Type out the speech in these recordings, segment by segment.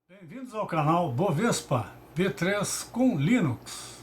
Bem-vindos ao canal Bovespa V3 com Linux.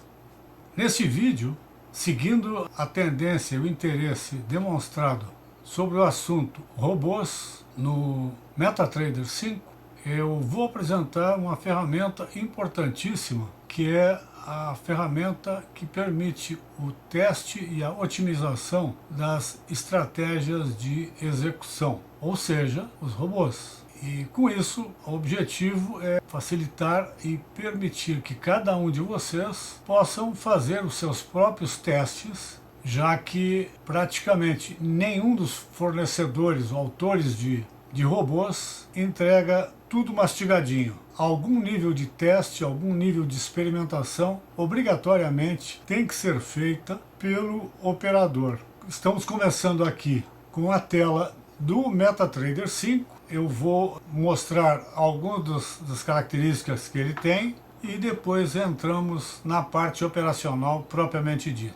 Neste vídeo, seguindo a tendência e o interesse demonstrado sobre o assunto robôs no MetaTrader 5, eu vou apresentar uma ferramenta importantíssima, que é a ferramenta que permite o teste e a otimização das estratégias de execução, ou seja, os robôs. E com isso, o objetivo é facilitar e permitir que cada um de vocês possam fazer os seus próprios testes, já que praticamente nenhum dos fornecedores ou autores de robôs entrega tudo mastigadinho. Algum nível de teste, algum nível de experimentação, obrigatoriamente tem que ser feita pelo operador. Estamos começando aqui com a tela do MetaTrader 5. Eu vou mostrar algumas das características que ele tem e depois entramos na parte operacional propriamente dita.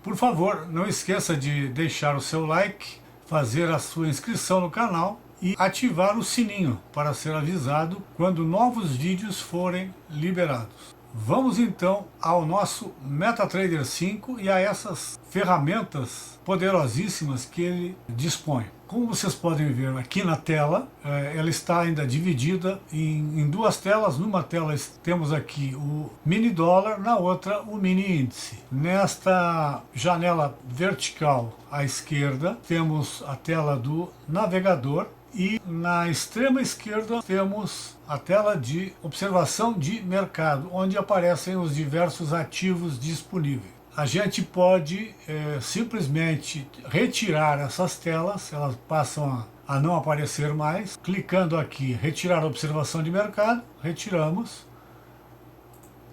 Por favor, não esqueça de deixar o seu like, fazer a sua inscrição no canal e ativar o sininho para ser avisado quando novos vídeos forem liberados. Vamos então ao nosso MetaTrader 5 e a essas ferramentas poderosíssimas que ele dispõe. Como vocês podem ver aqui na tela, ela está ainda dividida em duas telas. Numa tela temos aqui o mini dólar, na outra o mini índice. Nesta janela vertical à esquerda temos a tela do navegador e na extrema esquerda temos a tela de observação de mercado, onde aparecem os diversos ativos disponíveis. A gente pode simplesmente retirar essas telas, elas passam a não aparecer mais. Clicando aqui, retirar a observação de mercado, retiramos,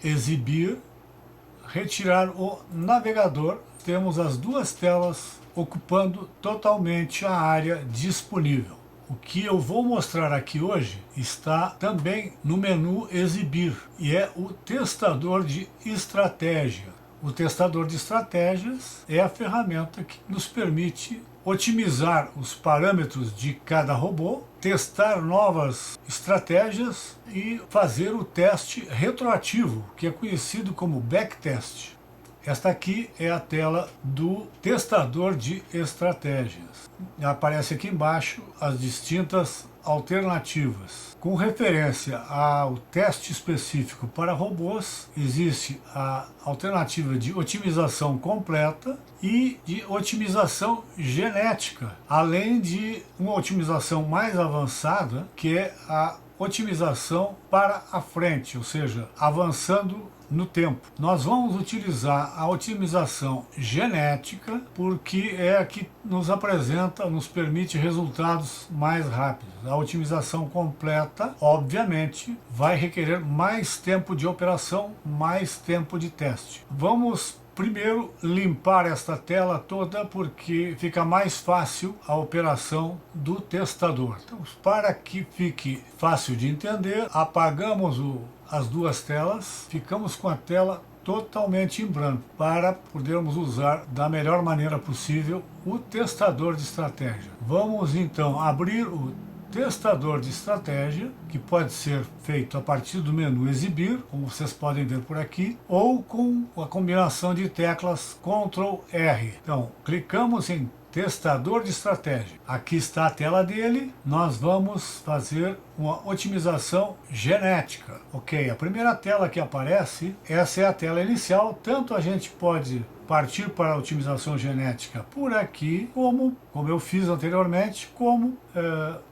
exibir, retirar o navegador, temos as duas telas ocupando totalmente a área disponível. O que eu vou mostrar aqui hoje está também no menu exibir e é o testador de estratégia. O testador de estratégias é a ferramenta que nos permite otimizar os parâmetros de cada robô, testar novas estratégias e fazer o teste retroativo, que é conhecido como backtest. Esta aqui é a tela do testador de estratégias. Aparece aqui embaixo as distintas alternativas. Com referência ao teste específico para robôs, existe a alternativa de otimização completa e de otimização genética, além de uma otimização mais avançada, que é a otimização para a frente, ou seja, avançando no tempo. Nós vamos utilizar a otimização genética porque é a que nos apresenta, nos permite resultados mais rápidos. A otimização completa, obviamente, vai requerer mais tempo de operação, mais tempo de teste. Vamos primeiro limpar esta tela toda porque fica mais fácil a operação do testador. Então, para que fique fácil de entender, apagamos as duas telas, ficamos com a tela totalmente em branco para podermos usar da melhor maneira possível o testador de estratégia. Vamos então abrir o testador de estratégia, que pode ser feito a partir do menu exibir, como vocês podem ver por aqui, ou com a combinação de teclas Ctrl R. Então, clicamos em testador de estratégia. Aqui está a tela dele. Nós vamos fazer uma otimização genética. Ok, a primeira tela que aparece, essa é a tela inicial. Tanto a gente pode partir para a otimização genética por aqui, como eu fiz anteriormente, como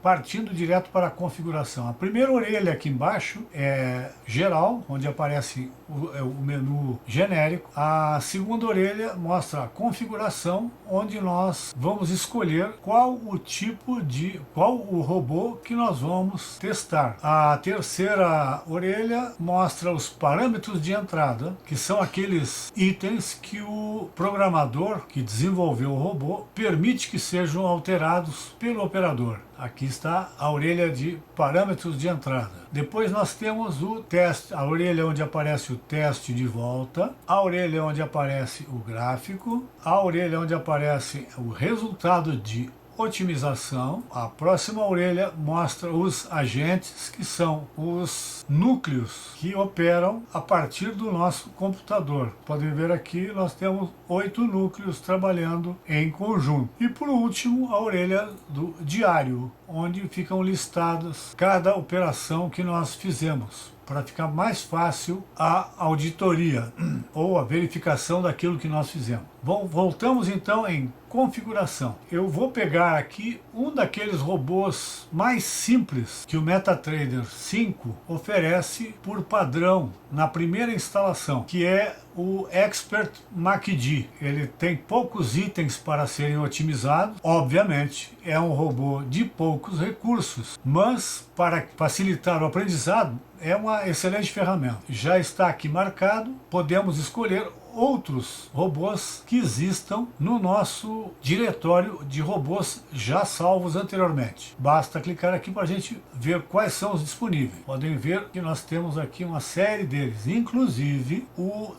partindo direto para a configuração. A primeira orelha aqui embaixo é geral, onde aparece o menu genérico. A segunda orelha mostra a configuração, onde nós vamos escolher qual o robô que nós vamos testar. A terceira orelha mostra os parâmetros de entrada, que são aqueles itens que o programador que desenvolveu o robô permite que sejam alterados pelo operador. Aqui está a orelha de parâmetros de entrada. Depois nós temos o teste, a orelha onde aparece o teste de volta, a orelha onde aparece o gráfico, a orelha onde aparece o resultado de otimização. A próxima orelha mostra os agentes, que são os núcleos que operam a partir do nosso computador. Podem ver aqui, nós temos 8 núcleos trabalhando em conjunto. E por último, a orelha do diário, onde ficam listadas cada operação que nós fizemos, para ficar mais fácil a auditoria ou a verificação daquilo que nós fizemos. Bom, voltamos então em configuração. Eu vou pegar aqui um daqueles robôs mais simples que o MetaTrader 5 oferece por padrão na primeira instalação, que é o Expert MACD. Ele tem poucos itens para serem otimizados. Obviamente, é um robô de poucos recursos, mas para facilitar o aprendizado, é uma excelente ferramenta. Já está aqui marcado, podemos escolher outros robôs que existam no nosso diretório de robôs já salvos anteriormente. Basta clicar aqui para a gente ver quais são os disponíveis. Podem ver que nós temos aqui uma série deles, inclusive o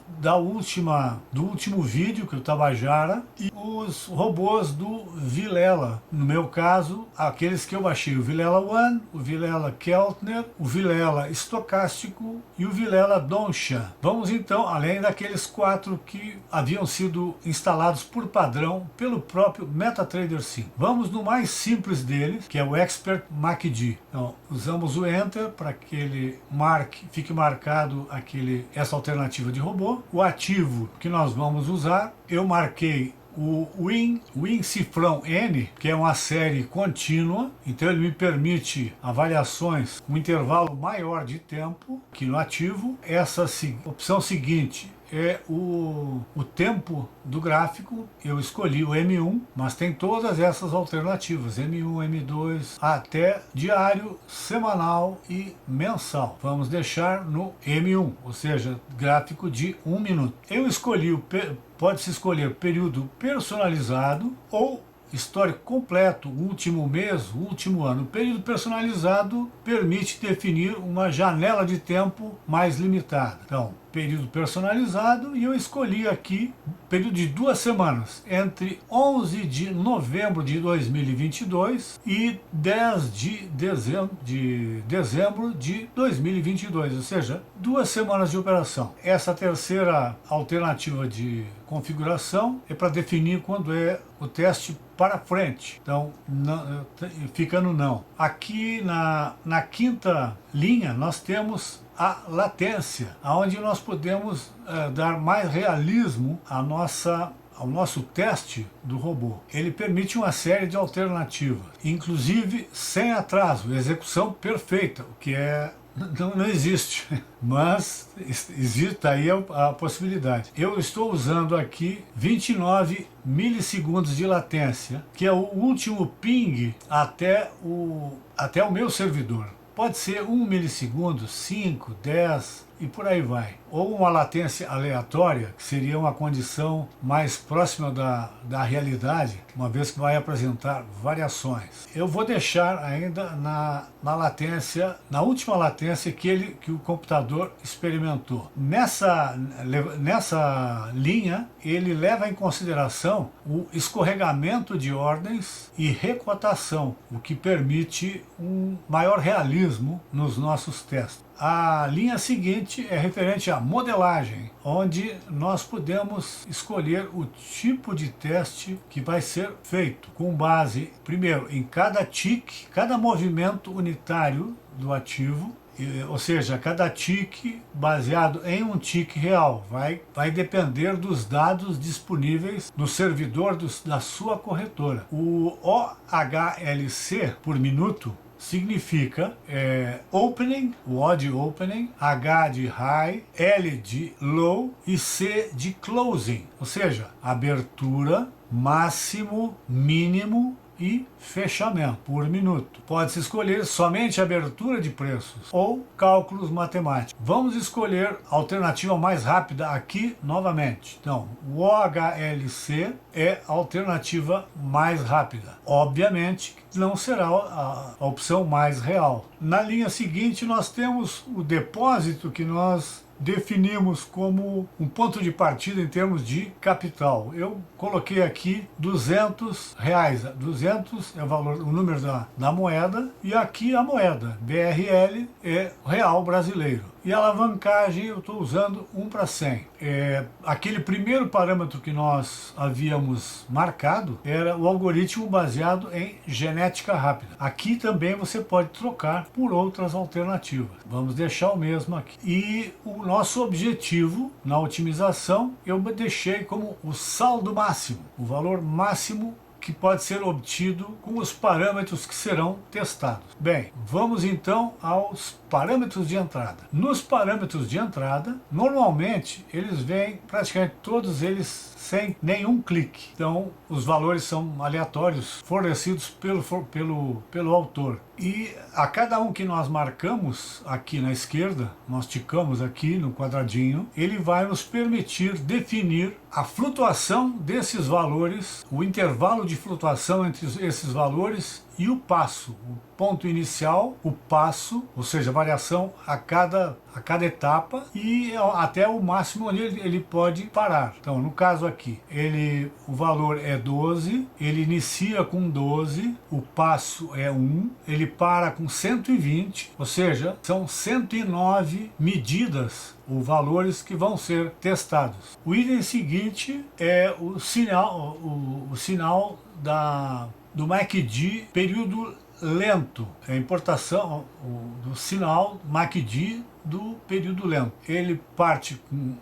do último vídeo, que é o Tabajara, e os robôs do Vilela. No meu caso, aqueles que eu baixei: o Vilela One, o Vilela Keltner, o Vilela Estocástico e o Vilela Donsha. Vamos então, além daqueles 4 que haviam sido instalados por padrão pelo próprio MetaTrader 5. Vamos no mais simples deles, que é o Expert MACD. Então, usamos o Enter para que ele fique marcado essa alternativa de robô. O ativo que nós vamos usar, eu marquei o Win Cifrão N, que é uma série contínua, então ele me permite avaliações com um intervalo maior de tempo que no ativo. Essa opção seguinte é o tempo do gráfico. Eu escolhi o M1, mas tem todas essas alternativas, M1, M2, até diário, semanal e mensal. Vamos deixar no M1, ou seja, gráfico de 1 minuto. Eu escolhi pode-se escolher período personalizado ou histórico completo, último mês, último ano. O período personalizado permite definir uma janela de tempo mais limitada. Então, período personalizado, e eu escolhi aqui período de 2 semanas, entre 11 de novembro de 2022 e 10 de dezembro de 2022, ou seja, 2 semanas de operação. Essa terceira alternativa de configuração é para definir quando é o teste para frente, então não, fica no não. Aqui na quinta linha nós temos a latência, onde nós podemos dar mais realismo ao nosso teste do robô. Ele permite uma série de alternativas, inclusive sem atraso, execução perfeita, o que não existe, mas existe aí a possibilidade. Eu estou usando aqui 29 milissegundos de latência, que é o último ping até o meu servidor. Pode ser 1 milissegundo, 5, 10 e por aí vai. Ou uma latência aleatória, que seria uma condição mais próxima da realidade, uma vez que vai apresentar variações. Eu vou deixar ainda na última latência que o computador experimentou. Nessa linha, ele leva em consideração o escorregamento de ordens e recotação, o que permite um maior realismo nos nossos testes. A linha seguinte é referente à modelagem, onde nós podemos escolher o tipo de teste que vai ser feito, com base, primeiro, em cada tique, cada movimento unitário do ativo, ou seja, cada tique baseado em um tique real, vai depender dos dados disponíveis no servidor da sua corretora. O OHLC por minuto significa opening, o O de opening, H de high, L de low e C de closing, ou seja, abertura, máximo, mínimo e fechamento por minuto. Pode-se escolher somente abertura de preços ou cálculos matemáticos. Vamos escolher a alternativa mais rápida aqui novamente. Então, o OHLC é a alternativa mais rápida. Obviamente, não será a opção mais real. Na linha seguinte, nós temos o depósito que nós definimos como um ponto de partida em termos de capital. Eu coloquei aqui R$200, 200 é o valor, o número da moeda, e aqui a moeda, BRL é real brasileiro. E a alavancagem eu estou usando 1:100. Aquele primeiro parâmetro que nós havíamos marcado era o algoritmo baseado em genética rápida. Aqui também você pode trocar por outras alternativas. Vamos deixar o mesmo aqui. E o nosso objetivo na otimização eu deixei como o saldo máximo, o valor máximo que pode ser obtido com os parâmetros que serão testados. Bem, vamos então aos parâmetros de entrada. Nos parâmetros de entrada, normalmente eles vêm praticamente todos eles sem nenhum clique. Então, os valores são aleatórios, fornecidos pelo autor. E a cada um que nós marcamos aqui na esquerda, nós ticamos aqui no quadradinho, ele vai nos permitir definir a flutuação desses valores, o intervalo de flutuação entre esses valores e o passo, o ponto inicial, o passo, ou seja, a variação a cada etapa e até o máximo onde ele pode parar. Então, no caso aqui, o valor é 12, ele inicia com 12, o passo é 1, ele para com 120, ou seja, são 109 medidas ou valores que vão ser testados. O item seguinte é o sinal do MACD período lento, a importação do sinal MACD do período lento. Ele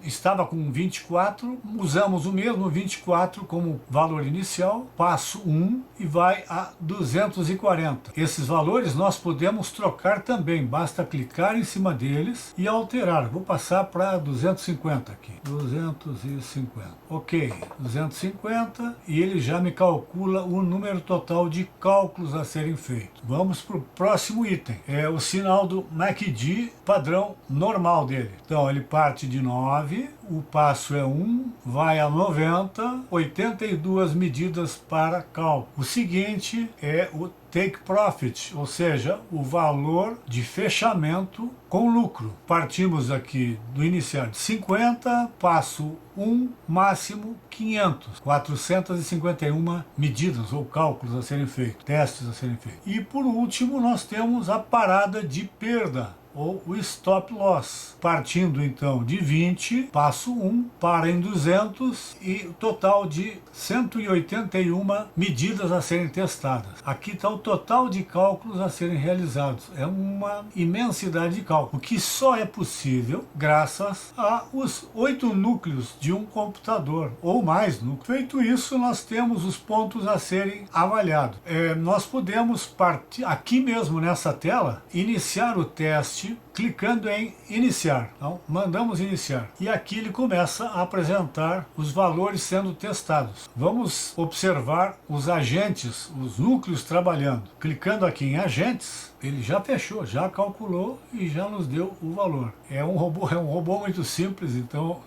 estava com 24, usamos o mesmo 24 como valor inicial, passo 1 e vai a 240. Esses valores nós podemos trocar também, basta clicar em cima deles e alterar. Vou passar para 250 aqui, 250, ok, 250 e ele já me calcula o número total de cálculos a serem feitos. Vamos para o próximo item, é o sinal do MACD padrão normal dele. Então ele parte de 9, o passo é 1, vai a 90, 82 medidas para cálculo. O seguinte é o take profit, ou seja, o valor de fechamento com lucro. Partimos aqui do iniciar de 50, passo 1, máximo 500, 451 medidas ou cálculos a serem feitos, testes a serem feitos. E por último nós temos a parada de perda, ou o stop loss, partindo então de 20, passo 1, para em 200 e total de 181 medidas a serem testadas. Aqui está o total de cálculos a serem realizados. É uma imensidade de cálculo, que só é possível graças aos 8 núcleos de um computador, ou mais núcleos. Feito isso, nós temos os pontos a serem avaliados. Nós podemos partir, aqui mesmo nessa tela, iniciar o teste clicando em iniciar. Então, mandamos iniciar. E aqui ele começa a apresentar os valores sendo testados. Vamos observar os agentes, os núcleos trabalhando. Clicando aqui em agentes, ele já fechou, já calculou e já nos deu o valor. É um robô muito simples, então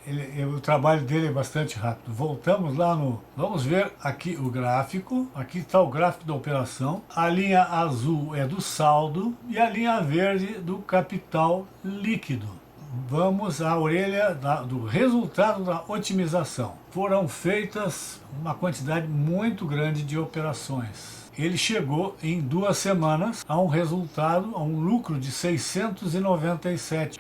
o trabalho dele é bastante rápido. Voltamos lá vamos ver aqui o gráfico. Aqui está o gráfico da operação. A linha azul é do saldo e a linha verde do capital líquido. Vamos à orelha do resultado da otimização. Foram feitas uma quantidade muito grande de operações. Ele chegou em 2 semanas a um resultado, a um lucro de R$ 697.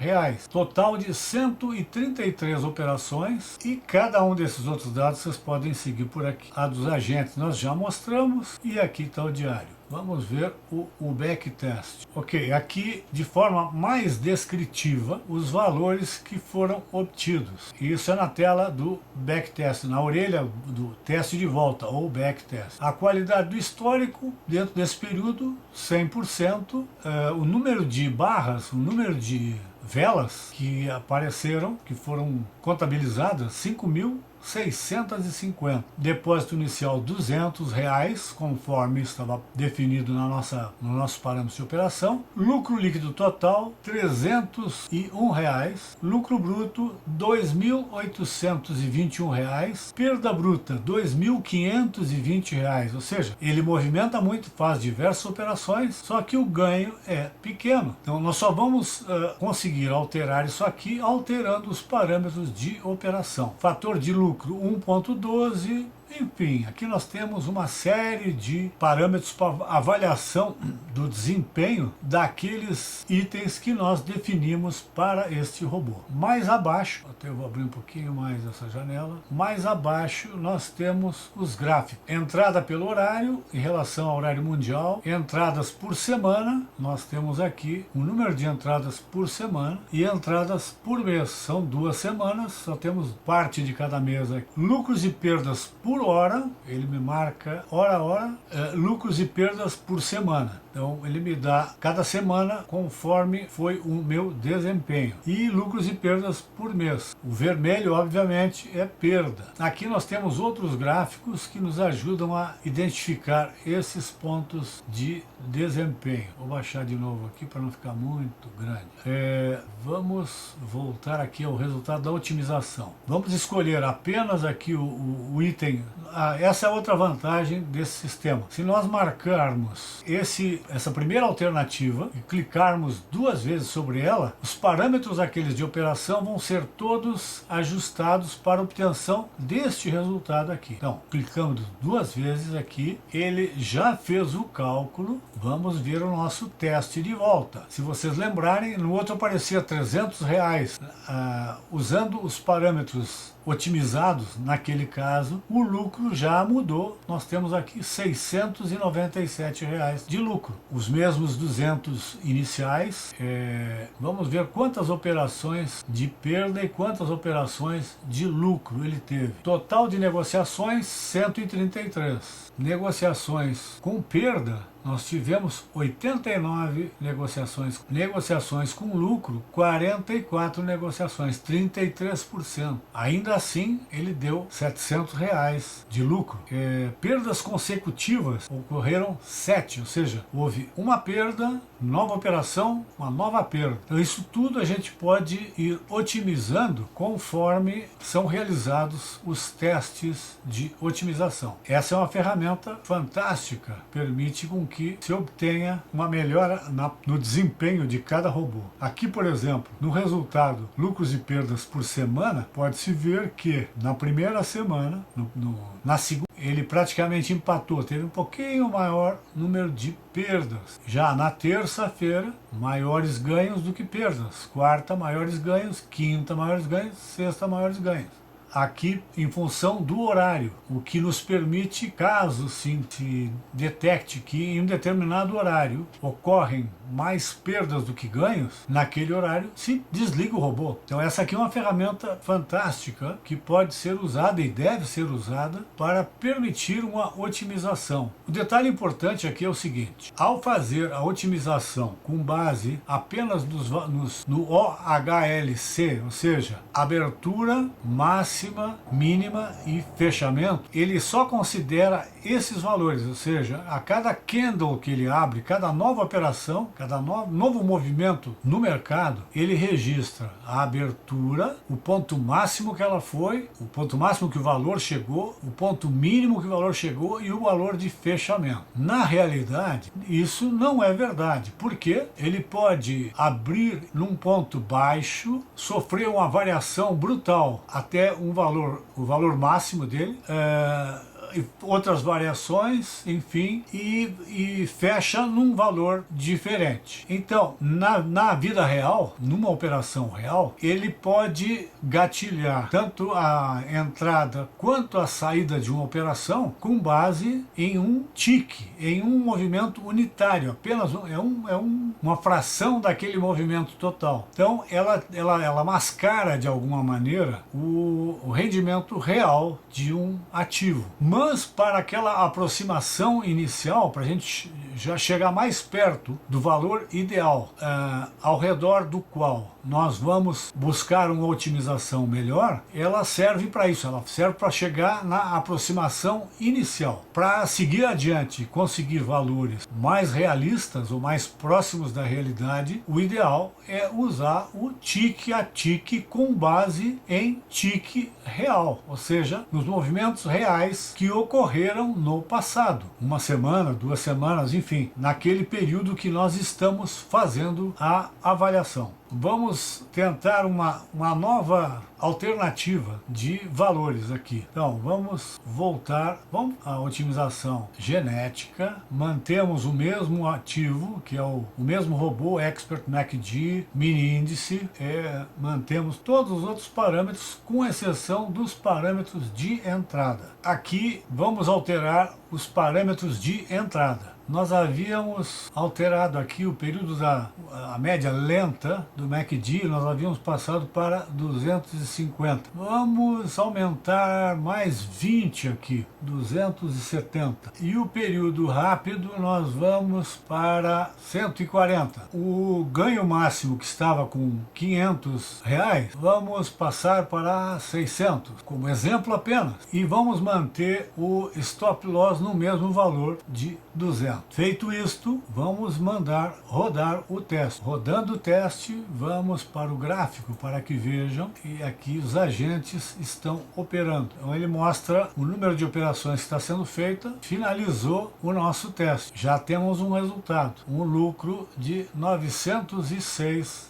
Total de 133 operações e cada um desses outros dados vocês podem seguir por aqui. A dos agentes nós já mostramos e aqui está o diário. Vamos ver o backtest. Ok, aqui de forma mais descritiva os valores que foram obtidos. Isso é na tela do backtest, na orelha do teste de volta ou backtest. A qualidade do histórico dentro desse período, 100%. O número de barras, o número de velas que apareceram, que foram contabilizadas, 5.000. 650. Depósito inicial R$ 200, conforme estava definido no nosso parâmetro de operação. Lucro líquido total R$ 301. Lucro bruto R$ 2.821. Perda bruta R$ 2.520. Ou seja, ele movimenta muito, faz diversas operações, só que o ganho é pequeno. Então nós só vamos conseguir alterar isso aqui alterando os parâmetros de operação. Fator de lucro 1,12. Enfim, aqui nós temos uma série de parâmetros para avaliação do desempenho daqueles itens que nós definimos para este robô. Mais abaixo, até eu vou abrir um pouquinho mais essa janela, mais abaixo nós temos os gráficos. Entrada pelo horário, em relação ao horário mundial, entradas por semana, nós temos aqui o número de entradas por semana e entradas por mês. São 2 semanas, só temos parte de cada mês aqui. Lucros e perdas por hora, ele me marca hora a hora, lucros e perdas por semana. Então ele me dá cada semana conforme foi o meu desempenho. E lucros e perdas por mês. O vermelho, obviamente, é perda. Aqui nós temos outros gráficos que nos ajudam a identificar esses pontos de desempenho. Vou baixar de novo aqui para não ficar muito grande. Vamos voltar aqui ao resultado da otimização. Vamos escolher apenas aqui o item. Essa é outra vantagem desse sistema. Se nós marcarmos essa primeira alternativa e clicarmos 2 vezes sobre ela, os parâmetros aqueles de operação vão ser todos ajustados para obtenção deste resultado aqui. Então, clicando 2 vezes aqui, ele já fez o cálculo. Vamos ver o nosso teste de volta. Se vocês lembrarem, no outro aparecia R$300, usando os parâmetros otimizados, naquele caso, o lucro já mudou. Nós temos aqui R$ 697 de lucro. Os mesmos 200 iniciais. Vamos ver quantas operações de perda e quantas operações de lucro ele teve. Total de negociações, 133. Negociações com perda, nós tivemos 89 negociações. Negociações com lucro, 44 negociações, 33%. Ainda assim, ele deu R$700 de lucro. Perdas consecutivas ocorreram 7, ou seja, houve uma perda, nova operação, uma nova perda. Então isso tudo a gente pode ir otimizando conforme são realizados os testes de otimização. Essa é uma ferramenta fantástica, permite com que se obtenha uma melhora no desempenho de cada robô. Aqui, por exemplo, no resultado lucros e perdas por semana, pode-se ver que na primeira semana, na segunda, ele praticamente empatou, teve um pouquinho maior número de perdas. Já na terça-feira, maiores ganhos do que perdas. Quarta, maiores ganhos. Quinta, maiores ganhos. Sexta, maiores ganhos. Aqui em função do horário, o que nos permite, caso se detecte que em um determinado horário ocorrem mais perdas do que ganhos, naquele horário se desliga o robô. Então essa aqui é uma ferramenta fantástica que pode ser usada e deve ser usada para permitir uma otimização. O detalhe importante aqui é o seguinte: ao fazer a otimização com base apenas no OHLC, ou seja, abertura, máxima, mínima e fechamento, ele só considera esses valores, ou seja, a cada candle que ele abre, cada nova operação, cada novo movimento no mercado, ele registra a abertura, o ponto máximo que ela foi, o ponto máximo que o valor chegou, o ponto mínimo que o valor chegou e o valor de fechamento. Na realidade, isso não é verdade, porque ele pode abrir num ponto baixo, sofrer uma variação brutal até o valor máximo dele, outras variações, enfim, e fecha num valor diferente. Então, na vida real, numa operação real, ele pode gatilhar tanto a entrada quanto a saída de uma operação com base em um tique, em um movimento unitário, apenas uma fração daquele movimento total. Então, ela mascara de alguma maneira o rendimento real de um ativo. Mas para aquela aproximação inicial, para a gente já chegar mais perto do valor ideal, ao redor do qual nós vamos buscar uma otimização melhor, ela serve para isso, ela serve para chegar na aproximação inicial. Para seguir adiante e conseguir valores mais realistas ou mais próximos da realidade, o ideal é usar o tique a tique com base em tique real, ou seja, nos movimentos reais que ocorreram no passado. Uma semana, 2 semanas, enfim, naquele período que nós estamos fazendo a avaliação. Vamos tentar uma nova alternativa de valores aqui. Então, vamos voltar à otimização genética, mantemos o mesmo ativo, que é o mesmo robô Expert MACD, mini índice, mantemos todos os outros parâmetros, com exceção dos parâmetros de entrada. Aqui, vamos alterar os parâmetros de entrada. Nós havíamos alterado aqui o período a média lenta do MACD, nós havíamos passado para 250. Vamos aumentar mais 20 aqui, 270. E o período rápido nós vamos para 140. O ganho máximo que estava com R$500, vamos passar para 600, como exemplo apenas. E vamos manter o stop loss no mesmo valor de 200. Feito isto, vamos mandar rodar o teste. Rodando o teste, vamos para o gráfico para que vejam que aqui os agentes estão operando. Então ele mostra o número de operações que está sendo feita, finalizou o nosso teste. Já temos um resultado, um lucro de R$906.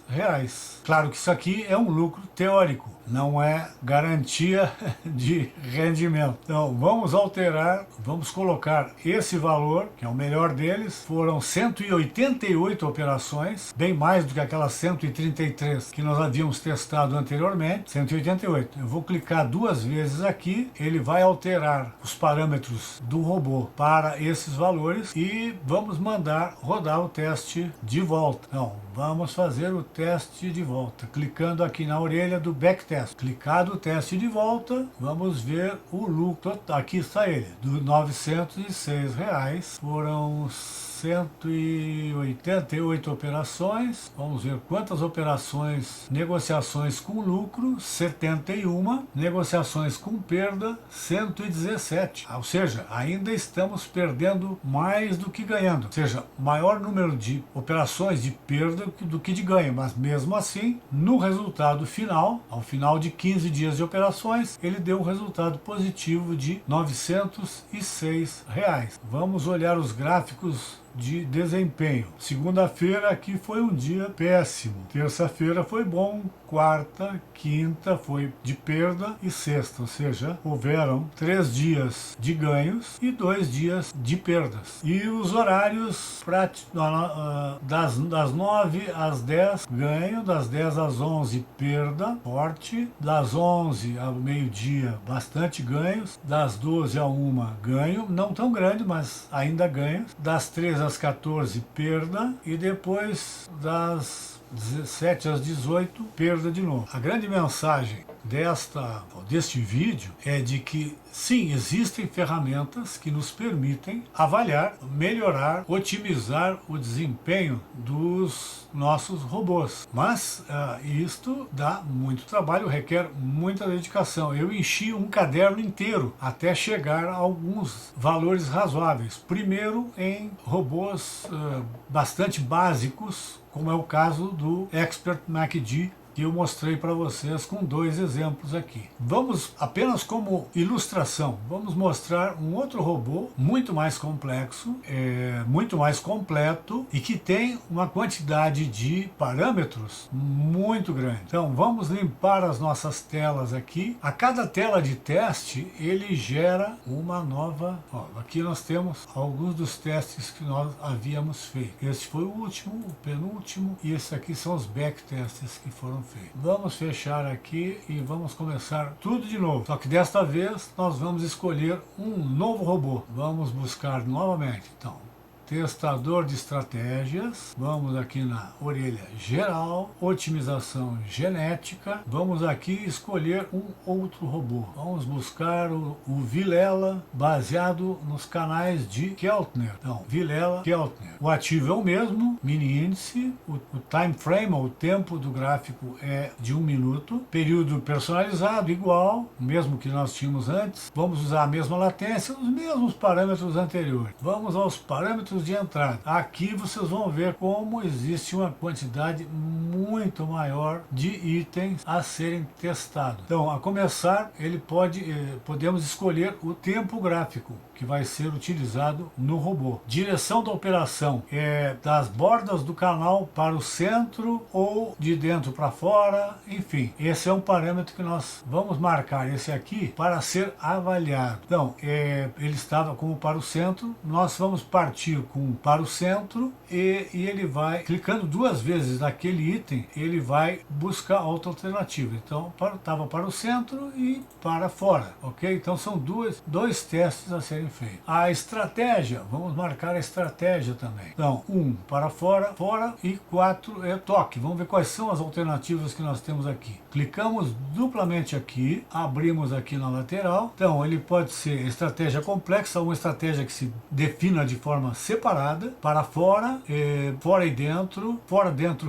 Claro que isso aqui é um lucro teórico, não é garantia de rendimento. Então vamos alterar, vamos colocar esse valor, que é o melhor deles. Foram 188 operações, bem mais do que aquelas 133 que nós havíamos testado anteriormente. 188. Eu vou clicar 2 vezes aqui, ele vai alterar os parâmetros do robô para esses valores e vamos mandar rodar o teste de volta. Então, vamos fazer o teste de volta, clicando aqui na orelha do backtest. Clicado o teste de volta, vamos ver o lucro. Aqui está ele, do R$906, foram 188 operações. Vamos ver quantas operações, negociações com lucro, 71, negociações com perda, 117. Ou seja, ainda estamos perdendo mais do que ganhando. Ou seja, maior número de operações de perda do que de ganho, mas mesmo assim, no resultado final, ao final de 15 dias de operações, ele deu um resultado positivo de R$906. Vamos olhar os gráficos de desempenho. Segunda-feira aqui foi um dia péssimo. Terça-feira foi bom. Quarta, quinta foi de perda e sexta, ou seja, houveram 3 dias de ganhos e 2 dias de perdas. E os horários das 9 às 10 ganho, das 10 às 11 perda forte, das 11 ao meio-dia bastante ganhos, das 12 a 1 ganho, não tão grande, mas ainda ganhos, das 13 às 14 perda e depois das 17 às 18, perda de novo. A grande mensagem deste vídeo é de que sim, existem ferramentas que nos permitem avaliar, melhorar, otimizar o desempenho dos nossos robôs. Mas isto dá muito trabalho, requer muita dedicação. Eu enchi um caderno inteiro até chegar a alguns valores razoáveis. Primeiro em robôs bastante básicos, como é o caso do Expert MACD, que eu mostrei para vocês com 2 exemplos aqui. Vamos, apenas como ilustração, vamos mostrar um outro robô muito mais complexo, muito mais completo e que tem uma quantidade de parâmetros muito grande. Então vamos limpar as nossas telas aqui. A cada tela de teste ele gera uma nova. Aqui nós temos alguns dos testes que nós havíamos feito. Esse foi o último, o penúltimo, e esses aqui são os backtests que foram feitos. Vamos fechar aqui e vamos começar tudo de novo. Só que desta vez nós vamos escolher um novo robô. Vamos buscar novamente. Então, testador de estratégias, vamos aqui na orelha geral, otimização genética, vamos aqui escolher um outro robô. Vamos buscar o Vilela, baseado nos canais de Keltner. Então, Vilela, Keltner. O ativo é o mesmo, mini índice, o time frame, o tempo do gráfico é de 1 minuto, período personalizado igual, o mesmo que nós tínhamos antes, vamos usar a mesma latência, os mesmos parâmetros anteriores. Vamos aos parâmetros de entrada. Aqui vocês vão ver como existe uma quantidade muito maior de itens a serem testados. Então, a começar, podemos escolher o tempo gráfico que vai ser utilizado no robô. Direção da operação é das bordas do canal para o centro ou de dentro para fora, enfim. Esse é um parâmetro que nós vamos marcar esse aqui para ser avaliado. Então, ele estava como para o centro, nós vamos partir com para o centro e ele vai, clicando 2 vezes naquele item, ele vai buscar outra alternativa. Então, estava para o centro e para fora, ok? Então, são dois testes a serem feitos. A estratégia, vamos marcar a estratégia também. Então, 1 para fora, e 4 é toque. Vamos ver quais são as alternativas que nós temos aqui. Clicamos duplamente aqui, abrimos aqui na lateral. Então, ele pode ser estratégia complexa ou uma estratégia que se defina de forma separada, para fora, fora e dentro,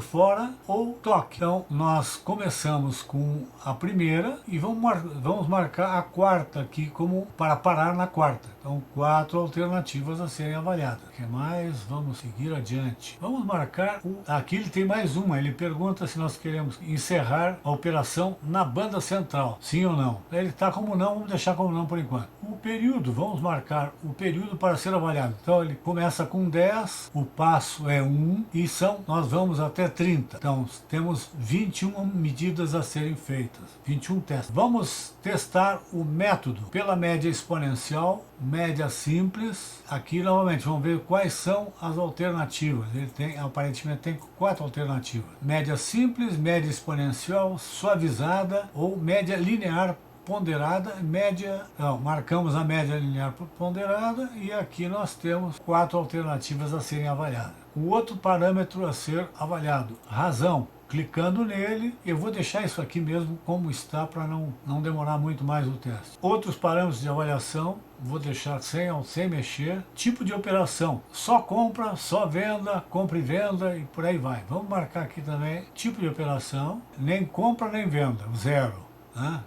fora, ou toque. Então, nós começamos com a primeira e vamos marcar a quarta aqui como para parar na quarta. Então, 4 alternativas a serem avaliadas. O que mais? Vamos seguir adiante. Vamos marcar aqui ele tem mais uma. Ele pergunta se nós queremos encerrar a operação na banda central. Sim ou não? Ele está como não, vamos deixar como não por enquanto. O período, vamos marcar o período para ser avaliado. Então, ele começa com 10, o passo é 1 e nós vamos até 30. Então, temos 21 medidas a serem feitas. 21 testes. Vamos testar o método pela média exponencial, média simples. Aqui novamente vamos ver quais são as alternativas. Ele aparentemente tem 4 alternativas: média simples, média exponencial, suavizada ou média linear ponderada, marcamos a média linear ponderada e aqui nós temos 4 alternativas a serem avaliadas. O outro parâmetro a ser avaliado, razão. Clicando nele, eu vou deixar isso aqui mesmo como está para não demorar muito mais o teste. Outros parâmetros de avaliação, vou deixar sem mexer. Tipo de operação, só compra, só venda, compra e venda e por aí vai. Vamos marcar aqui também, tipo de operação, nem compra nem venda, 0.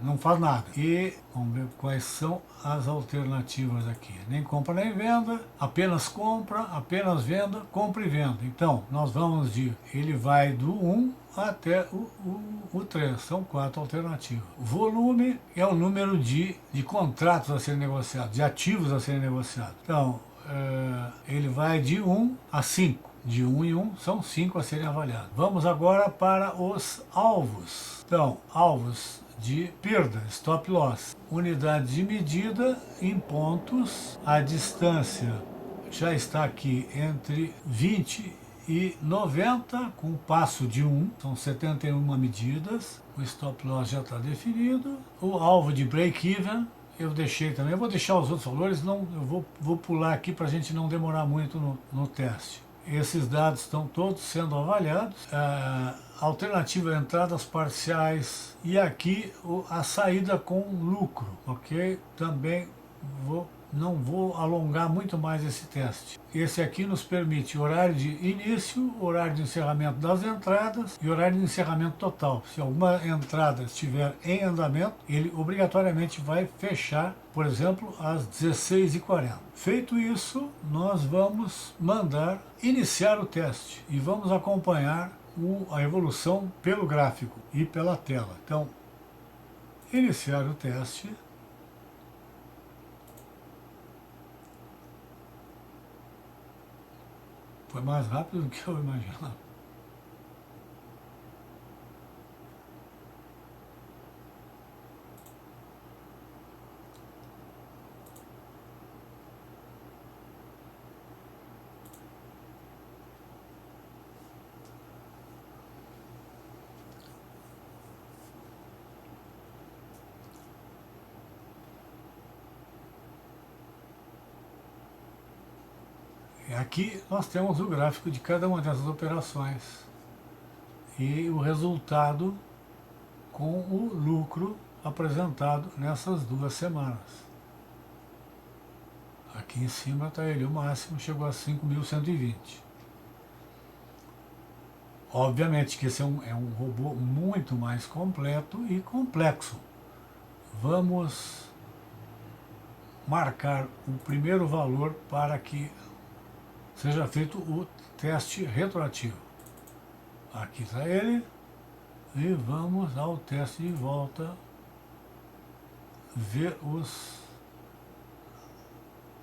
Não faz nada. E vamos ver quais são as alternativas aqui. Nem compra nem venda, apenas compra, apenas venda, compra e venda. Então, nós vamos ele vai do 1 até o 3, são 4 alternativas. O volume é o número de contratos a serem negociados, de ativos a serem negociados. Então, ele vai de 1 a 5. De 1 em 1, são 5 a serem avaliados. Vamos agora para os alvos. Então, alvos de perda, stop loss. Unidade de medida em pontos. A distância já está aqui entre 20 e 90, com o passo de 1, são 71 medidas. O stop loss já está definido. O alvo de break-even eu deixei também. Eu vou deixar os outros valores, eu vou pular aqui para a gente não demorar muito no teste. Esses dados estão todos sendo avaliados. Alternativa entradas parciais e aqui a saída com lucro, ok? Também não vou alongar muito mais esse teste. Esse aqui nos permite horário de início, horário de encerramento das entradas e horário de encerramento total. Se alguma entrada estiver em andamento, ele obrigatoriamente vai fechar, por exemplo, às 16h40. Feito isso, nós vamos mandar iniciar o teste e vamos acompanhar a evolução pelo gráfico e pela tela. Então, iniciar o teste. Foi mais rápido do que eu imaginava. Aqui nós temos o gráfico de cada uma dessas operações e o resultado com o lucro apresentado nessas 2 semanas. Aqui em cima está ele, o máximo chegou a 5.120. Obviamente que esse é um robô muito mais completo e complexo. Vamos marcar o primeiro valor para que seja feito o teste retroativo. Aqui está ele. E vamos ao teste de volta, ver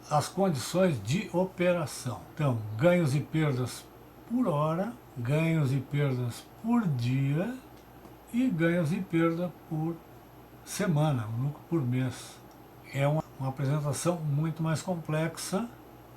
as condições de operação. Então, ganhos e perdas por hora, ganhos e perdas por dia e ganhos e perda por semana, lucro por mês. É uma apresentação muito mais complexa,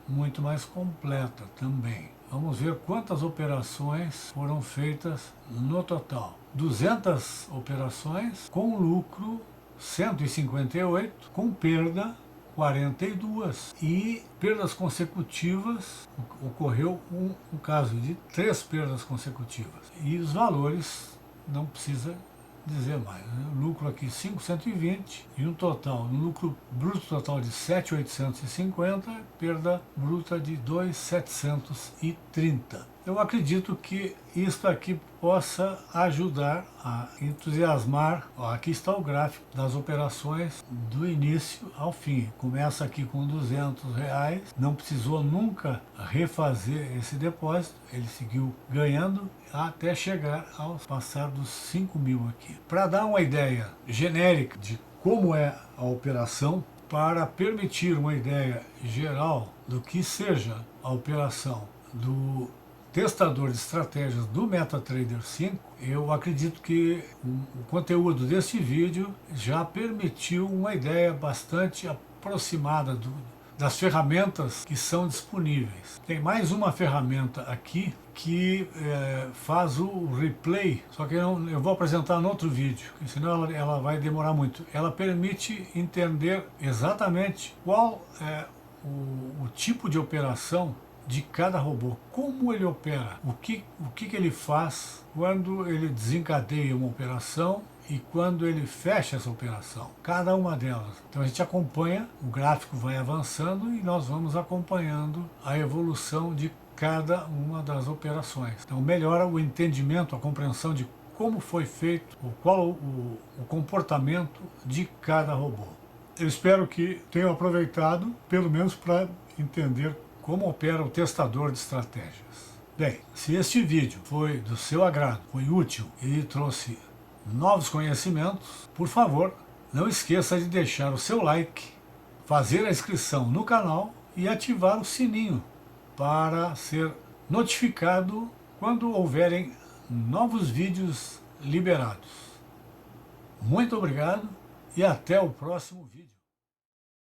muito mais completa também. Vamos ver quantas operações foram feitas no total. 200 operações, com lucro 158, com perda 42. E perdas consecutivas, ocorreu um caso de 3 perdas consecutivas. E os valores não precisa dizer mais, né? Lucro aqui 520 e um total, um lucro bruto total de 7.850, perda bruta de 2.730. Eu acredito que isto aqui possa ajudar a entusiasmar. Ó, aqui está o gráfico das operações do início ao fim. Começa aqui com R$200, não precisou nunca refazer esse depósito, ele seguiu ganhando até chegar ao passar dos 5.000 aqui. Para dar uma ideia genérica de como é a operação, para permitir uma ideia geral do que seja a operação do testador de estratégias do MetaTrader 5, eu acredito que o conteúdo desse vídeo já permitiu uma ideia bastante aproximada das ferramentas que são disponíveis. Tem mais uma ferramenta aqui que faz o replay, só que eu vou apresentar no outro vídeo, senão ela vai demorar muito. Ela permite entender exatamente qual é o tipo de operação de cada robô, como ele opera, o que ele faz quando ele desencadeia uma operação e quando ele fecha essa operação, cada uma delas. Então a gente acompanha, o gráfico vai avançando e nós vamos acompanhando a evolução de cada uma das operações. Então melhora o entendimento, a compreensão de como foi feito, qual o comportamento de cada robô. Eu espero que tenham aproveitado, pelo menos para entender como opera o testador de estratégias. Bem, se este vídeo foi do seu agrado, foi útil e trouxe novos conhecimentos, por favor, não esqueça de deixar o seu like, fazer a inscrição no canal e ativar o sininho para ser notificado quando houverem novos vídeos liberados. Muito obrigado e até o próximo vídeo.